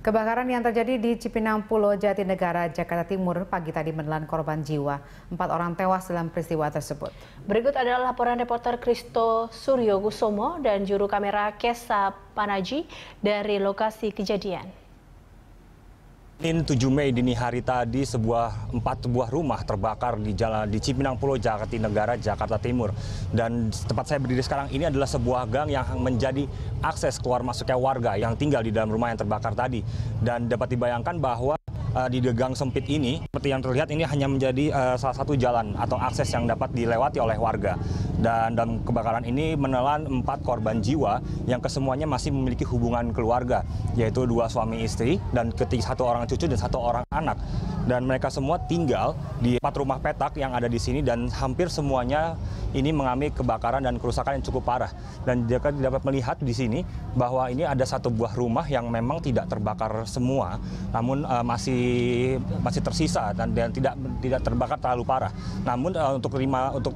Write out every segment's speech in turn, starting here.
Kebakaran yang terjadi di Cipinang Pulau Jatinegara, Jakarta Timur pagi tadi menelan korban jiwa. 4 orang tewas dalam peristiwa tersebut. Berikut adalah laporan reporter Kristo Suryokusumo dan juru kamera Kesa Panaji dari lokasi kejadian. Senin 7 Mei dini hari tadi, 4 buah rumah terbakar di Cipinang Pulau Jatinegara, Jakarta Timur. Dan tempat saya berdiri sekarang ini adalah sebuah gang yang menjadi akses keluar masuknya warga yang tinggal di dalam rumah yang terbakar tadi. Dan dapat dibayangkan bahwa di gang sempit ini, seperti yang terlihat, ini hanya menjadi salah satu jalan atau akses yang dapat dilewati oleh warga. Dan dalam kebakaran ini menelan 4 korban jiwa yang kesemuanya masih memiliki hubungan keluarga, yaitu 2 suami istri dan 1 orang cucu dan 1 orang anak. Dan mereka semua tinggal di 4 rumah petak yang ada di sini dan hampir semuanya ini mengalami kebakaran dan kerusakan yang cukup parah. Dan dapat melihat di sini bahwa ini ada 1 buah rumah yang memang tidak terbakar semua, namun masih tersisa dan tidak terbakar terlalu parah. Namun untuk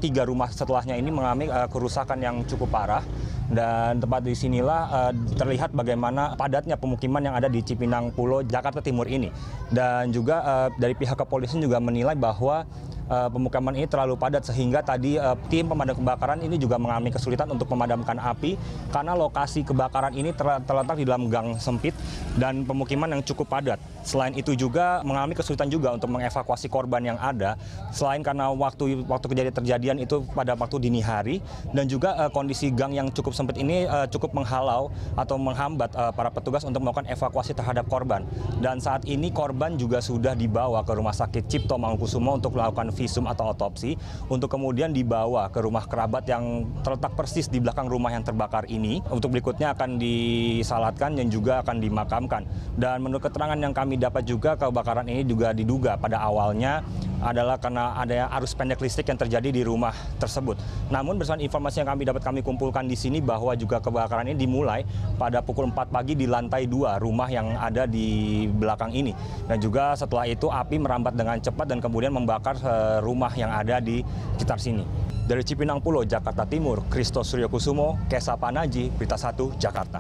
3 rumah setelahnya ini mengalami kerusakan yang cukup parah. Dan tempat di sinilah terlihat bagaimana padatnya pemukiman yang ada di Cipinang Pulau, Jakarta Timur ini. Dan juga dari pihak kepolisian juga menilai bahwa pemukiman ini terlalu padat sehingga tadi tim pemadam kebakaran ini juga mengalami kesulitan untuk memadamkan api karena lokasi kebakaran ini terletak di dalam gang sempit dan pemukiman yang cukup padat. Selain itu juga mengalami kesulitan juga untuk mengevakuasi korban yang ada, selain karena waktu kejadian itu pada waktu dini hari, dan juga kondisi gang yang cukup sempit ini cukup menghalau atau menghambat para petugas untuk melakukan evakuasi terhadap korban. Dan saat ini korban juga sudah dibawa ke Rumah Sakit Cipto Mangunkusumo untuk melakukan visum atau otopsi, untuk kemudian dibawa ke rumah kerabat yang terletak persis di belakang rumah yang terbakar ini. Untuk berikutnya akan disalatkan dan juga akan dimakamkan. Dan menurut keterangan yang kami dapat juga, kebakaran ini juga diduga pada awalnya adalah karena adanya arus pendek listrik yang terjadi di rumah tersebut. Namun berdasarkan informasi yang kami kumpulkan di sini bahwa juga kebakaran ini dimulai pada pukul 4 pagi di lantai 2 rumah yang ada di belakang ini. Dan juga setelah itu api merambat dengan cepat dan kemudian membakar rumah yang ada di sekitar sini. Dari Cipinang Pulau, Jakarta Timur, Kristo Suryokusumo, Kesa Panaji, Berita 1, Jakarta.